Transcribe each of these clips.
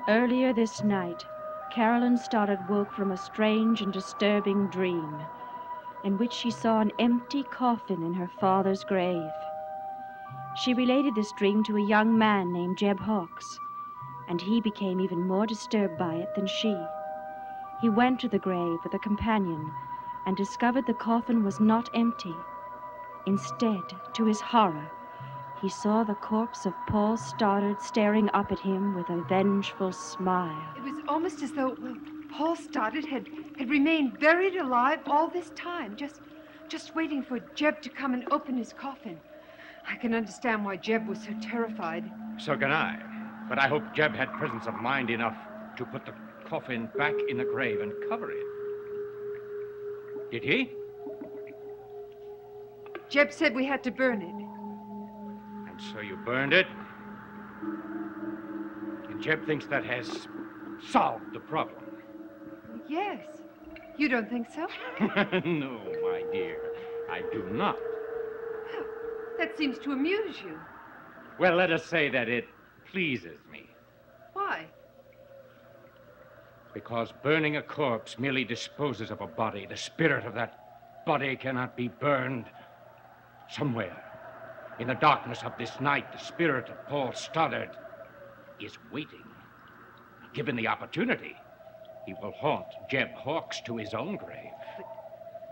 Earlier this night, Carolyn Stoddard woke from a strange and disturbing dream in which she saw an empty coffin in her father's grave. She related this dream to a young man named Jeb Hawks, and he became even more disturbed by it than she. He went to the grave with a companion and discovered the coffin was not empty. Instead, to his horror, he saw the corpse of Paul Stoddard staring up at him with a vengeful smile. It was almost as though Paul Stoddard had remained buried alive all this time, just waiting for Jeb to come and open his coffin. I can understand why Jeb was so terrified. So can I. But I hope Jeb had presence of mind enough to put the coffin back in the grave and cover it. Did he? Jeb said we had to burn it. And so you burned it? And Jeb thinks that has solved the problem. Yes. You don't think so? No, my dear, I do not. That seems to amuse you. Well, let us say that it pleases me. Why? Because burning a corpse merely disposes of a body. The spirit of that body cannot be burned. Somewhere, in the darkness of this night, the spirit of Paul Stoddard is waiting. Given the opportunity, he will haunt Jeb Hawks to his own grave.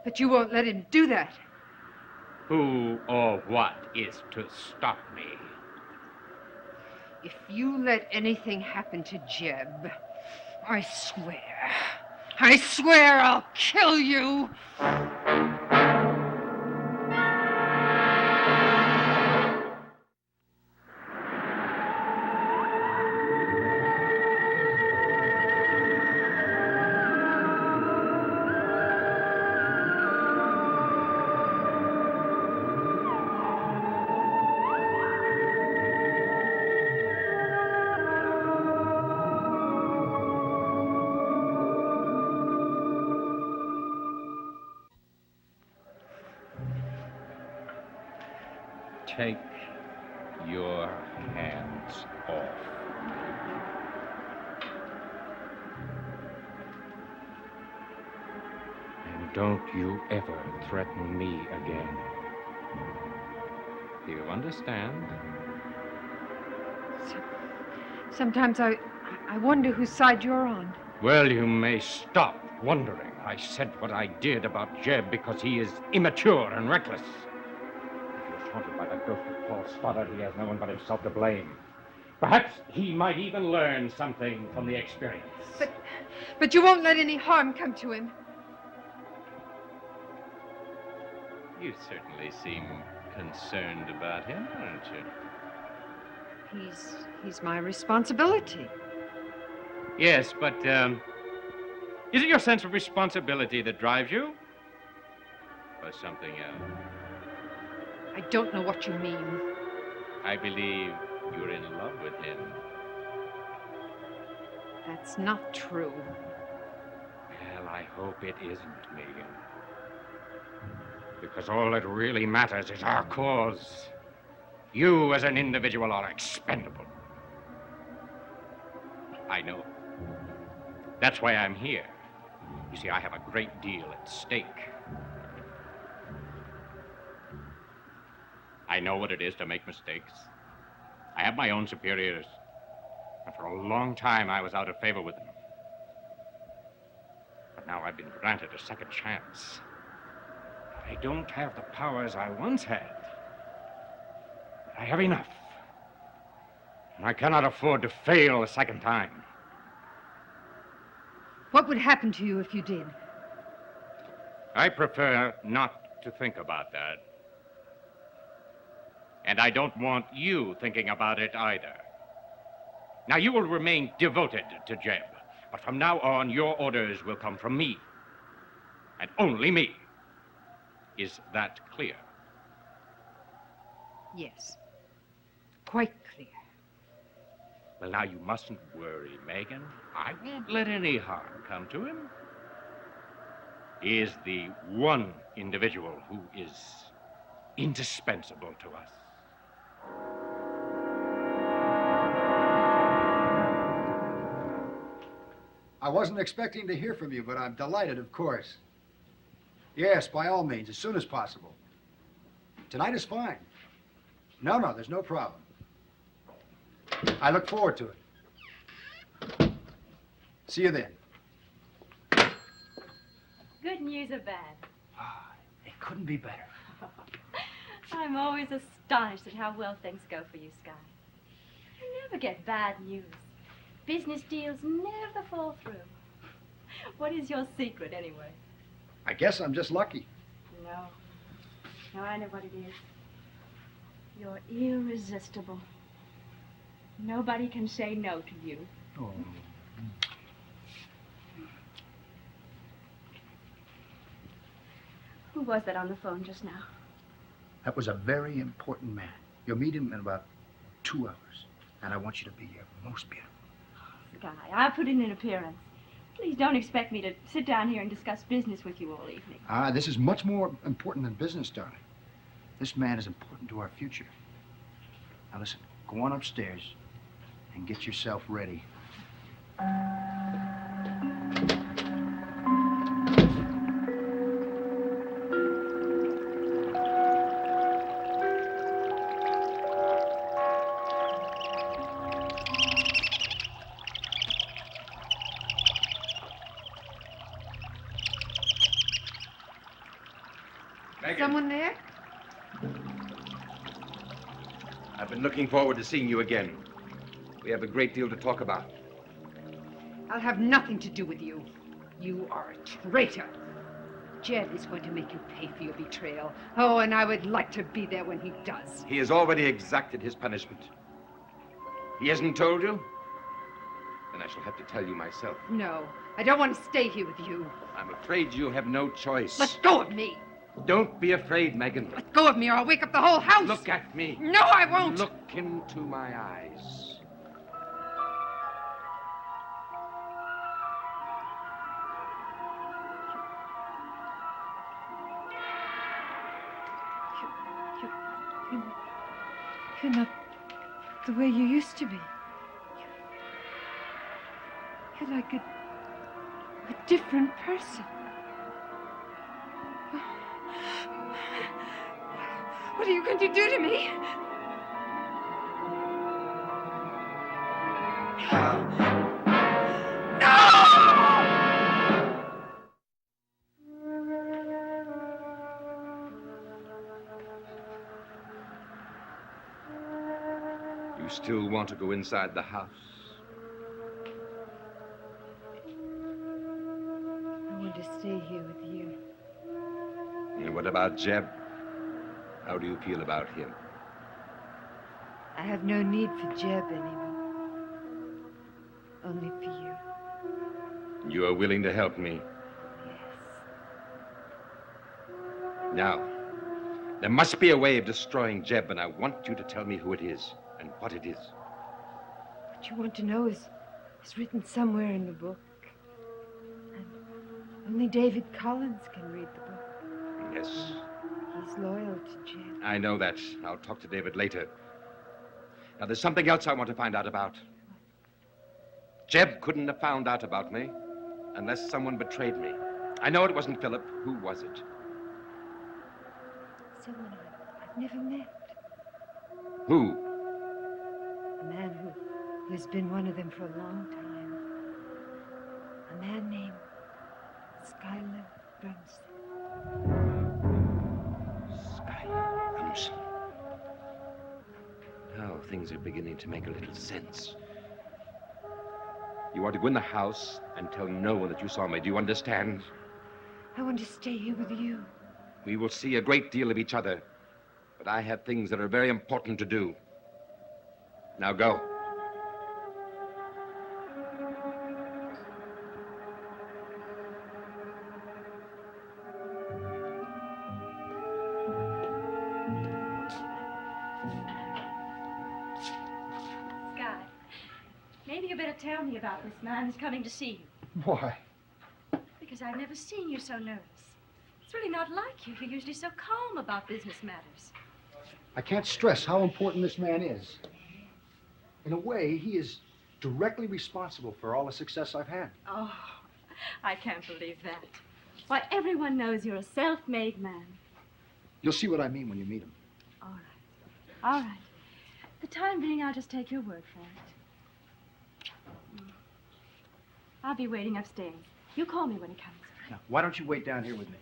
But you won't let him do that. Who or what is to stop me? If you let anything happen to Jeb, I swear I'll kill you. Take your hands off. And don't you ever threaten me again. Do you understand? Sometimes I wonder whose side you're on. Well, you may stop wondering. I said what I did about Jeb because he is immature and reckless. Haunted by the ghost of Paul Stoddard, he has no one but himself to blame. Perhaps he might even learn something from the experience. But you won't let any harm come to him. You certainly seem concerned about him, aren't you? He's my responsibility. Yes, but is it your sense of responsibility that drives you? Or something else? I don't know what you mean. I believe you're in love with him. That's not true. Well, I hope it isn't, Megan. Because all that really matters is our cause. You as an individual are expendable. I know. That's why I'm here. You see, I have a great deal at stake. I know what it is to make mistakes. I have my own superiors. And for a long time, I was out of favor with them. But now I've been granted a second chance. I don't have the powers I once had. But I have enough. And I cannot afford to fail a second time. What would happen to you if you did? I prefer not to think about that. And I don't want you thinking about it either. Now, you will remain devoted to Jeb, but from now on, your orders will come from me. And only me. Is that clear? Yes. Quite clear. Well, now, you mustn't worry, Megan. I won't let any harm come to him. He is the one individual who is indispensable to us. I wasn't expecting to hear from you, but I'm delighted, of course. Yes, by all means, as soon as possible. Tonight is fine. No, there's no problem. I look forward to it. See you then. Good news or bad? It couldn't be better. I'm always astonished at how well things go for you, Sky. You never get bad news. Business deals never fall through. What is your secret, anyway? I guess I'm just lucky. No, I know what it is. You're irresistible. Nobody can say no to you. Oh. Who was that on the phone just now? That was a very important man. You'll meet him in about 2 hours. And I want you to be here most beautiful. Sky, I'll put in an appearance. Please don't expect me to sit down here and discuss business with you all evening. This is much more important than business, darling. This man is important to our future. Now listen, go on upstairs and get yourself ready. Someone there? I've been looking forward to seeing you again. We have a great deal to talk about. I'll have nothing to do with you. You are a traitor. Jeb is going to make you pay for your betrayal. Oh, and I would like to be there when he does. He has already exacted his punishment. He hasn't told you? Then I shall have to tell you myself. No, I don't want to stay here with you. I'm afraid you have no choice. Let go of me. Don't be afraid, Megan. Let go of me or I'll wake up the whole house. Look at me. No, I won't. Look into my eyes. You're not the way you used to be. You're like a different person. What are you going to do to me? You still want to go inside the house? I want to stay here with you. And what about Jeb? How do you feel about him? I have no need for Jeb anymore. Only for you. You are willing to help me? Yes. Now, there must be a way of destroying Jeb, and I want you to tell me who it is and what it is. What you want to know is written somewhere in the book. And only David Collins can read the book. Yes. He's loyal to Jeb. I know that. I'll talk to David later. Now, there's something else I want to find out about. Jeb couldn't have found out about me unless someone betrayed me. I know it wasn't Philip. Who was it? Someone I've never met. Who? A man who's been one of them for a long time. A man named Skylar Brunson. Now things are beginning to make a little sense. You are to go in the house and tell no one that you saw me. Do you understand? I want to stay here with you. We will see a great deal of each other, but I have things that are very important to do. Now go. Maybe you better tell me about this man who's coming to see you. Why? Because I've never seen you so nervous. It's really not like you. You're usually so calm about business matters. I can't stress how important this man is. In a way, he is directly responsible for all the success I've had. Oh, I can't believe that. Why, everyone knows you're a self-made man. You'll see what I mean when you meet him. All right. All right. For the time being, I'll just take your word for it. I'll be waiting upstairs. You call me when he comes. Now, why don't you wait down here with me?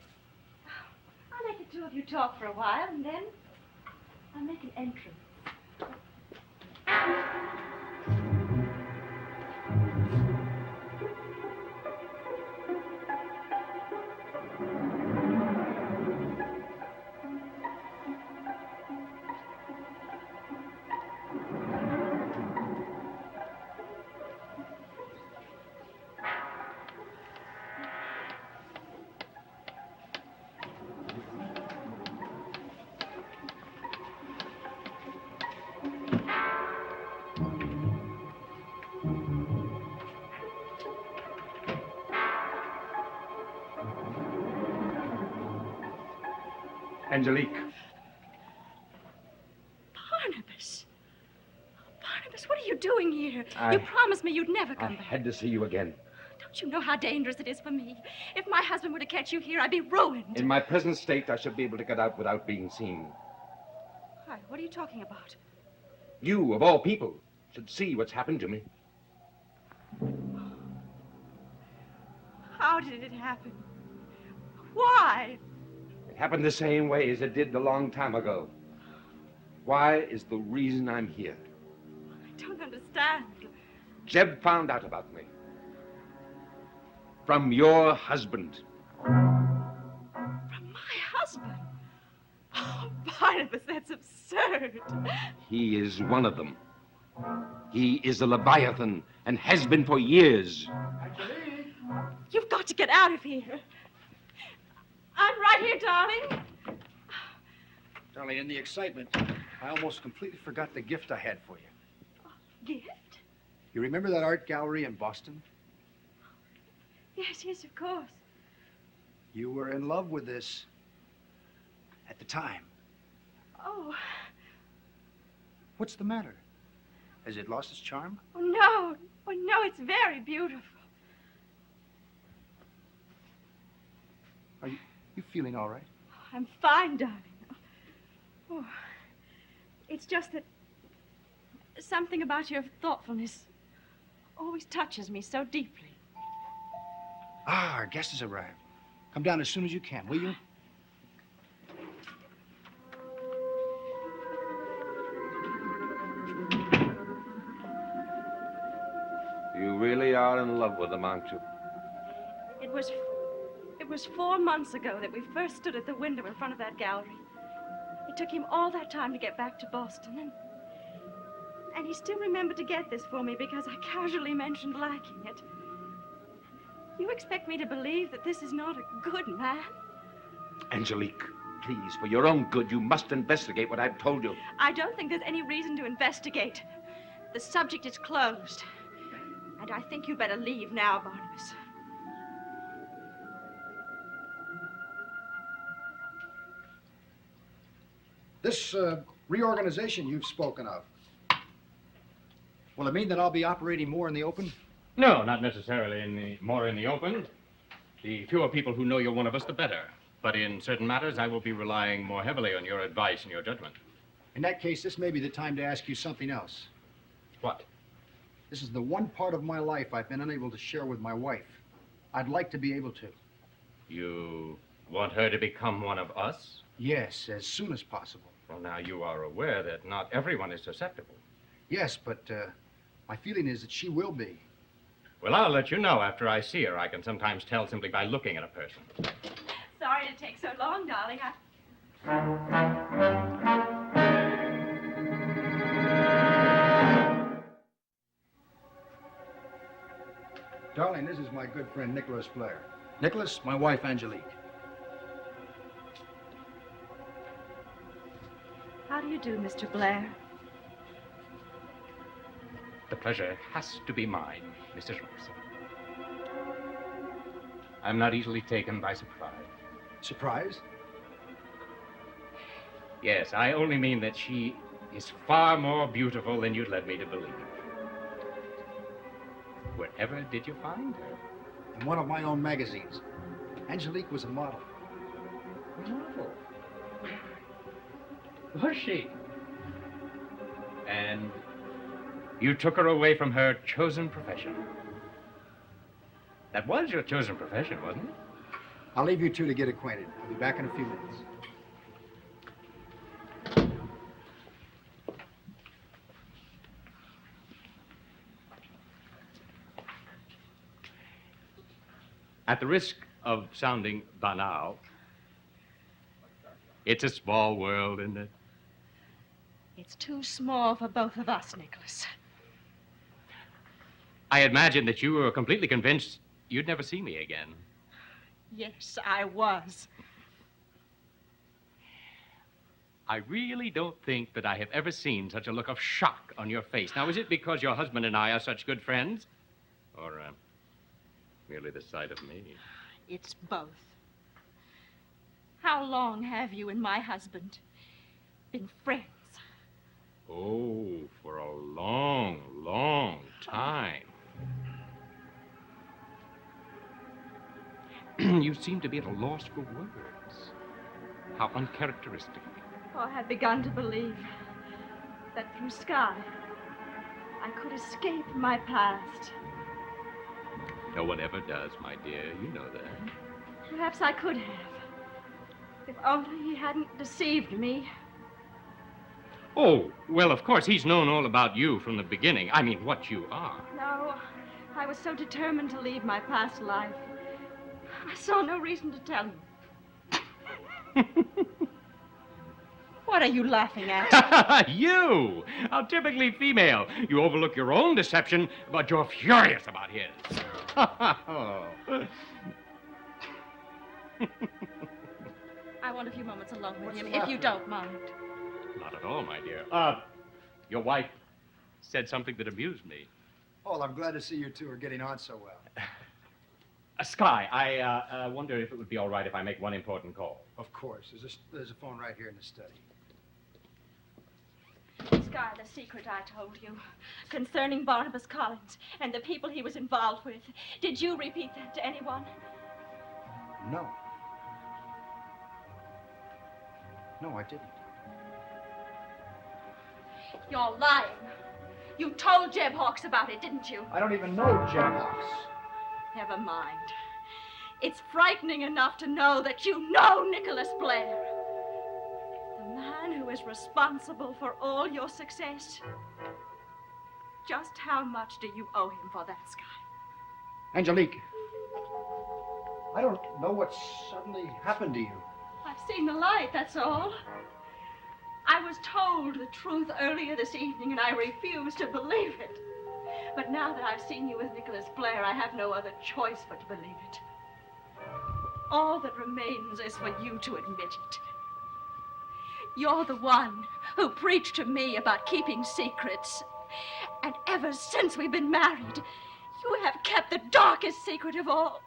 I'll let the two of you talk for a while, and then I'll make an entrance. Angelique. Barnabas. Barnabas, what are you doing here? You promised me you'd never come back. I had to see you again. Don't you know how dangerous it is for me? If my husband were to catch you here, I'd be ruined. In my present state, I should be able to get out without being seen. Why, what are you talking about? You, of all people, should see what's happened to me. How did it happen? Why? It happened the same way as it did a long time ago. Why is the reason I'm here. I don't understand. Jeb found out about me. From your husband. From my husband? Oh, Barnabas, that's absurd. He is one of them. He is a Leviathan and has been for years. Angelique! You've got to get out of here. I'm right here, darling. Darling, in the excitement, I almost completely forgot the gift I had for you. Gift? You remember that art gallery in Boston? Yes, yes, of course. You were in love with this at the time. Oh. What's the matter? Has it lost its charm? Oh, no. Oh, no, it's very beautiful. Are you feeling all right? I'm fine, darling. Oh, it's just that something about your thoughtfulness always touches me so deeply. Ah, our guest has arrived. Come down as soon as you can, will you? You really are in love with him, aren't you? It was 4 months ago that we first stood at the window in front of that gallery. It took him all that time to get back to Boston, and he still remembered to get this for me because I casually mentioned liking it. You expect me to believe that this is not a good man? Angelique, please, for your own good, you must investigate what I've told you. I don't think there's any reason to investigate. The subject is closed. And I think you'd better leave now, Barnabas. This reorganization you've spoken of, will it mean that I'll be operating more in the open? No, not necessarily more in the open. The fewer people who know you're one of us, the better. But in certain matters, I will be relying more heavily on your advice and your judgment. In that case, this may be the time to ask you something else. What? This is the one part of my life I've been unable to share with my wife. I'd like to be able to. You want her to become one of us? Yes, as soon as possible. Well, now, you are aware that not everyone is susceptible. Yes, but my feeling is that she will be. Well, I'll let you know after I see her. I can sometimes tell simply by looking at a person. Sorry to take so long, darling. Darling, this is my good friend Nicholas Blair. Nicholas, my wife Angelique. How do you do, Mr. Blair? The pleasure has to be mine, Mrs. Robson. I'm not easily taken by surprise. Surprise? Yes, I only mean that she is far more beautiful than you'd led me to believe. Wherever did you find her? In one of my own magazines. Angelique was a model. Model? Was she? And you took her away from her chosen profession? That was your chosen profession, wasn't it? I'll leave you two to get acquainted. I'll be back in a few minutes. At the risk of sounding banal, it's a small world, isn't it? It's too small for both of us, Nicholas. I imagined that you were completely convinced you'd never see me again. Yes, I was. I really don't think that I have ever seen such a look of shock on your face. Now, is it because your husband and I are such good friends? Or merely the sight of me? It's both. How long have you and my husband been friends? Oh, for a long, long time. You seem to be at a loss for words. How uncharacteristic. Oh, I had begun to believe that through Sky, I could escape my past. No one ever does, my dear. You know that. Perhaps I could have. If only he hadn't deceived me. Oh, well, of course, he's known all about you from the beginning. I mean, what you are. No, I was so determined to leave my past life. I saw no reason to tell him. What are you laughing at? You! How typically female. You overlook your own deception, but you're furious about his. I want a few moments alone with him, if you don't mind. Not at all, my dear. Your wife said something that amused me. Oh, I'm glad to see you two are getting on so well. Sky, I wonder if it would be all right if I make one important call. Of course. There's a phone right here in the study. Sky, the secret I told you concerning Barnabas Collins and the people he was involved with. Did you repeat that to anyone? No. No, I didn't. You're lying. You told Jeb Hawks about it, didn't you? I don't even know Jeb Hawks. Never mind. It's frightening enough to know that you know Nicholas Blair. The man who is responsible for all your success. Just how much do you owe him for that, Sky? Angelique, I don't know what suddenly happened to you. I've seen the light, that's all. I was told the truth earlier this evening, and I refused to believe it. But now that I've seen you with Nicholas Blair, I have no other choice but to believe it. All that remains is for you to admit it. You're the one who preached to me about keeping secrets. And ever since we've been married, you have kept the darkest secret of all.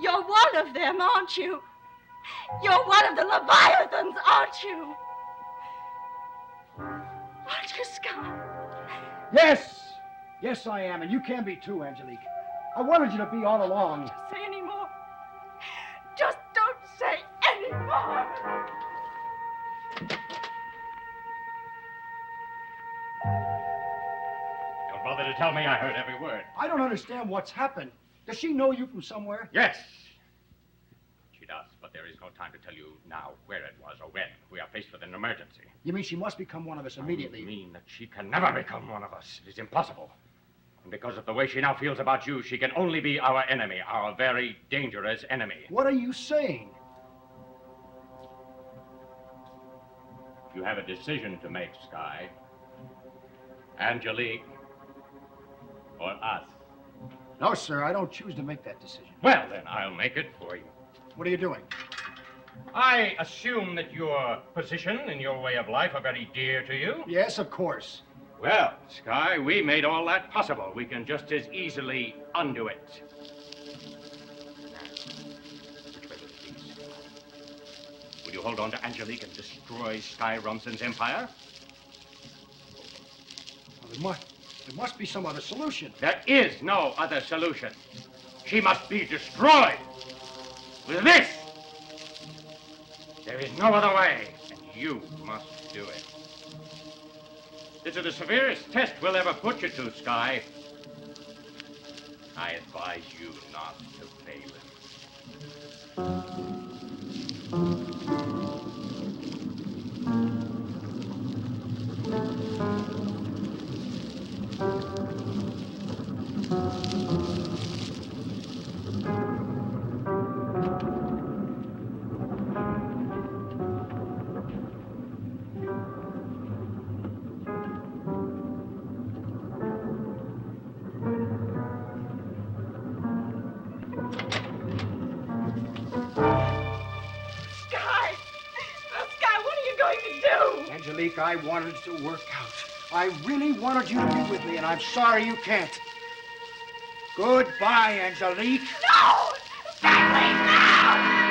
You're one of them, aren't you? You're one of the Leviathans, aren't you? Aren't you, Sky? Yes! Yes, I am, and you can be too, Angelique. I wanted you to be all along. Don't say any more. Just don't say any more. Don't bother to tell me. I heard every word. I don't understand what's happened. Does she know you from somewhere? Yes. She does, but there is no time to tell you now where it was or when. We are faced with an emergency. You mean she must become one of us immediately? I mean that she can never become one of us. It is impossible. And because of the way she now feels about you, she can only be our enemy, our very dangerous enemy. What are you saying? You have a decision to make, Sky. Angelique or us. No, sir, I don't choose to make that decision. Well, then I'll make it for you. What are you doing? I assume that your position and your way of life are very dear to you. Yes, of course. Well, Sky, we made all that possible. We can just as easily undo it. Which way will it be? Will you hold on to Angelique and destroy Sky Rumson's empire? Well, There must be some other solution. There is no other solution. She must be destroyed. With this, there is no other way, and you must do it. This is the severest test we'll ever put you to, Sky. I advise you not to fail it. Angelique, I wanted it to work out. I really wanted you to be with me, and I'm sorry you can't. Goodbye, Angelique. No! Stanley, no!